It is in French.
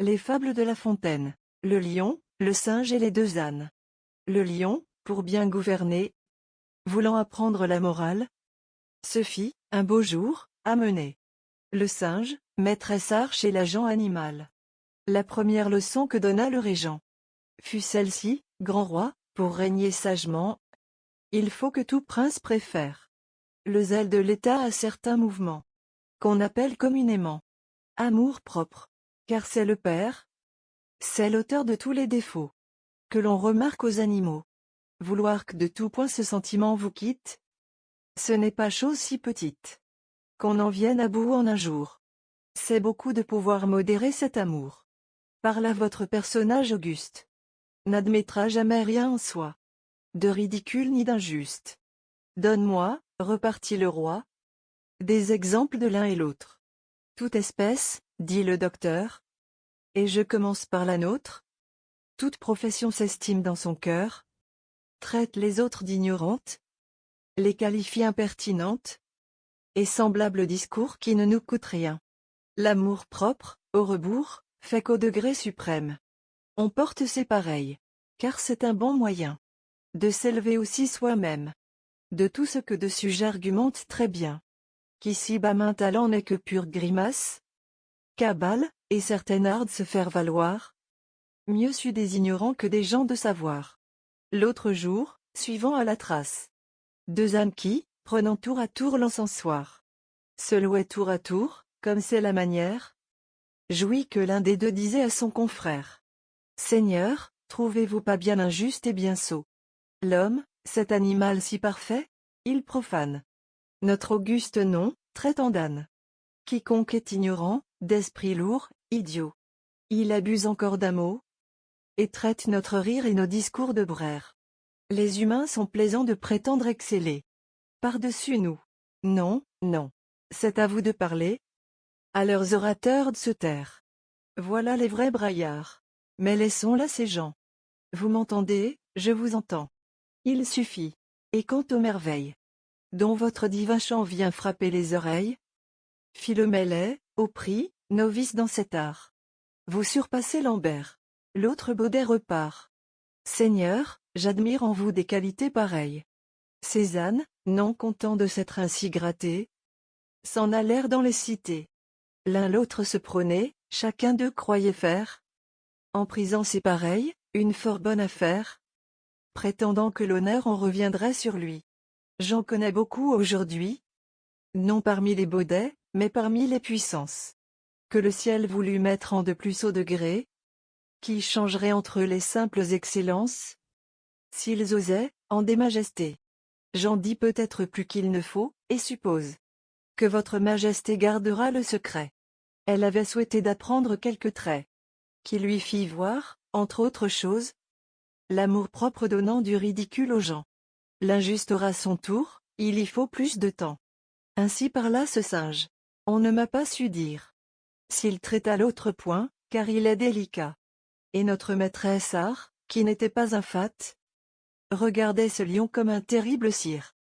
Les fables de La Fontaine. Le lion, le singe et les deux ânes. Le lion, pour bien gouverner, voulant apprendre la morale, se fit, un beau jour, amener. Le singe, maîtresse arche et l'agent animal. La première leçon que donna le régent fut celle-ci: grand roi, pour régner sagement, il faut que tout prince préfère le zèle de l'État à certains mouvements, qu'on appelle communément amour-propre, car c'est le père, c'est l'auteur de tous les défauts que l'on remarque aux animaux. Vouloir que de tout point ce sentiment vous quitte, ce n'est pas chose si petite qu'on en vienne à bout en un jour. C'est beaucoup de pouvoir modérer cet amour. Par là votre personnage auguste n'admettra jamais rien en soi de ridicule ni d'injuste. Donne-moi, repartit le roi, des exemples de l'un et l'autre. Toute espèce, dit le docteur, et je commence par la nôtre. Toute profession s'estime dans son cœur, traite les autres d'ignorantes, les qualifie impertinentes, et semblable discours qui ne nous coûte rien. L'amour-propre, au rebours, fait qu'au degré suprême, on porte ses pareils, car c'est un bon moyen de s'élever aussi soi-même. De tout ce que dessus j'argumente très bien, qu'ici bas maint talent n'est que pure grimace, cabale, et certaine art de se faire valoir, mieux su des ignorants que des gens de savoir. L'autre jour, suivant à la trace deux ânes qui, prenant tour à tour l'encensoir, se louaient tour à tour, comme c'est la manière, jouit que l'un des deux disait à son confrère: Seigneur, trouvez-vous pas bien injuste et bien sot l'homme, cet animal si parfait? Il profane notre auguste nom, traitant d'âne. Quiconque est ignorant, d'esprit lourd, idiot. Il abuse encore d'un mot, et traite notre rire et nos discours de brère. Les humains sont plaisants de prétendre exceller par-dessus nous. Non, non. C'est à vous de parler, à leurs orateurs de se taire. Voilà les vrais braillards. Mais laissons là ces gens. Vous m'entendez, je vous entends. Il suffit. Et quant aux merveilles dont votre divin chant vient frapper les oreilles, Philomèle est, au prix, novice dans cet art. Vous surpassez Lambert. L'autre Baudet repart. Seigneur, j'admire en vous des qualités pareilles. Cézanne, non content de s'être ainsi gratté, s'en allèrent dans les cités. L'un l'autre se prônait, chacun d'eux croyait faire, en prisant ses pareils, une fort bonne affaire, prétendant que l'honneur en reviendrait sur lui. J'en connais beaucoup aujourd'hui, non parmi les Baudets, mais parmi les puissances, que le ciel voulut mettre en de plus haut degré, qui changeraient entre eux les simples excellences, s'ils osaient, en des majestés. J'en dis peut-être plus qu'il ne faut, et suppose que votre majesté gardera le secret. Elle avait souhaité d'apprendre quelques traits, qui lui fit voir, entre autres choses, l'amour-propre donnant du ridicule aux gens. L'injuste aura son tour, il y faut plus de temps. Ainsi parla ce singe. On ne m'a pas su dire s'il traita l'autre point, car il est délicat. Et notre maîtresse art, qui n'était pas un fat, regardait ce lion comme un terrible sire.